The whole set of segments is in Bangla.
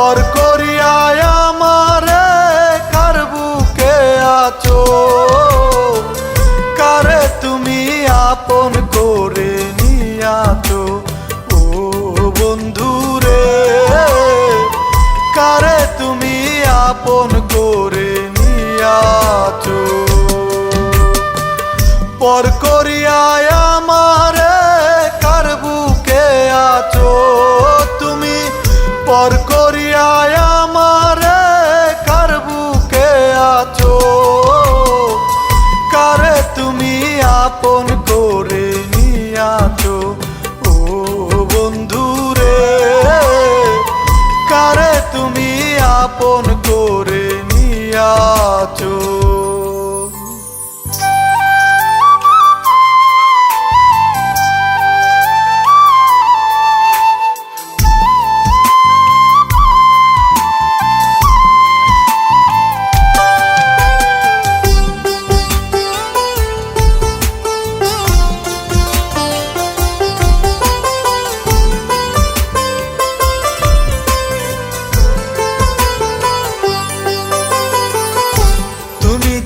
পর করিয়ায় আমারে কার বুকে আছো, কারে তুমি আপন করে নিয়াছো। ও বন্ধুরে, কারে তুমি আপন করে নিয়াছো। পর করিয়ায় আমারে কার বুকে আছো, তুমি পর করিয়ায় আমারে কার বুকে আছো, কারে তুমি আপন করে নিয়াছো। ও বন্ধুরে, কারে তুমি আপন করে নিয়াছো।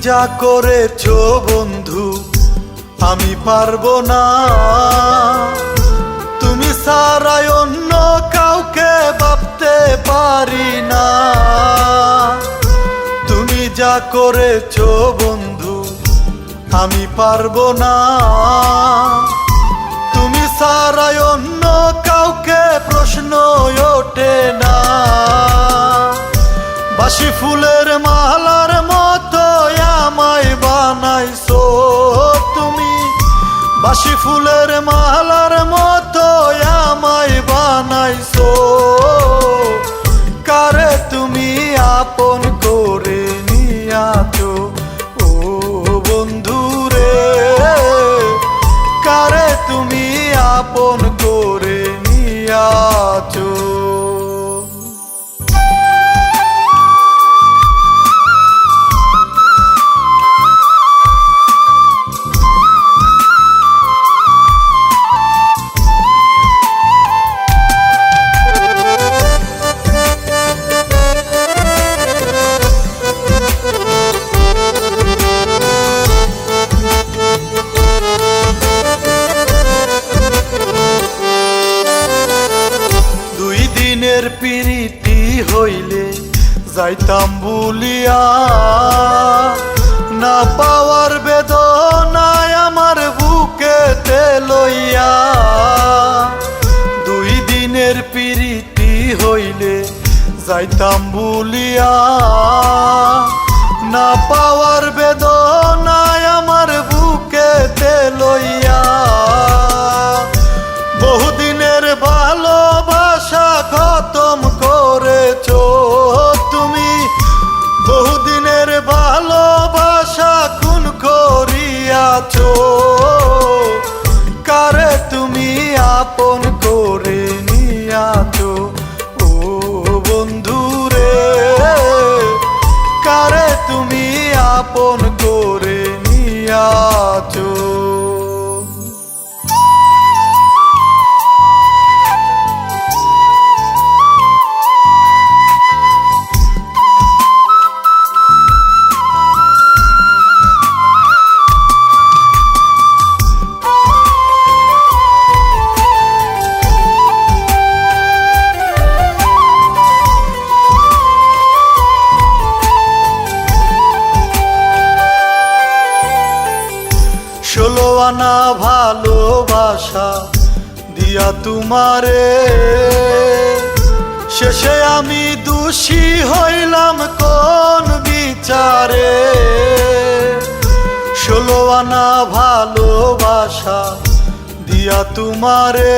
যা করেছো বন্ধু আমি পারবো না, তুমি ছাড়াই অন্য কাউকে ভাবতে পারি না। তুমি যা করেছো বন্ধু আমি পারবো না, তুমি ছাড়াই অন্য কাউকে প্রশ্ন ওঠে না। বাসি ফুলের মালার মতো আমায় বানাইছো তুমি, বাসি ফুলের মালার মতো আমায় বানাইছো, কারে তুমি আপন করে নিয়াছো। ও বন্ধুরে, কারে তুমি আপন করে নিয়াছো। প্রীতি হইলে যাইতাম ভুলিয়া, না পাওয়ার বেদনায় আমার বুকেতে লইয়া। 2 দিনের প্রীতি হইলে যাইতাম ভুলিয়া, না পাওয়ার বেদনায় আমার বুকেতে লইয়া। বহুদিনের ভালোবাসা খতম করেছো তুমি, বহুদিনের ভালোবাসা খুন করিয়াছো, কারে তুমি আপন করে নিয়াছো। ও বন্ধুরে, কারে তুমি আপন করে নিয়াছো। ষোলোয়ানা ভালোবাসা দিয়া তোমারে, শেষে আমি দোষী হইলাম কোন বিচারে। ষোলোয়ানা ভালোবাসা দিয়া তোমারে,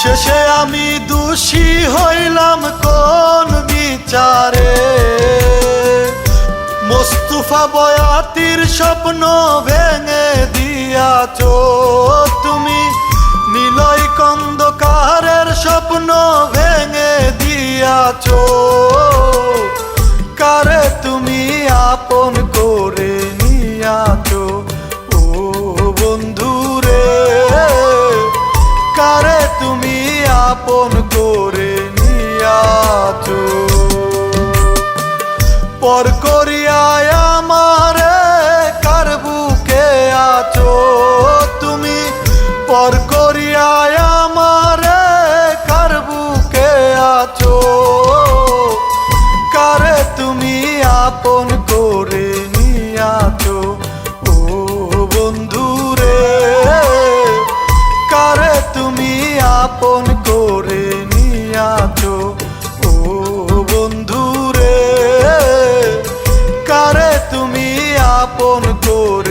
শেষে আমি দোষী হইলাম কোন বিচারে। মোস্তফা বয়াতির স্বপ্ন ভেঙে দিয়াছো তুমি, নিলয় খন্দকারের স্বপ্ন ভেঙে দিয়াছো, কারে তুমি আপন করে নিয়াছো। ও বন্ধুরে, কারে তুমি আপন করে নিয়া পর করিয়ায় আমারে কার বুকে আছো তুমি, পর করিয়ায় আমারে কার বুকে আছো, কারে তুমি আপন করে নিয়াছো ও বন্ধু রে, কারে তুমি আপন করে নিয়াছো ও বন্ধু রে, কারে তুমি আপন করে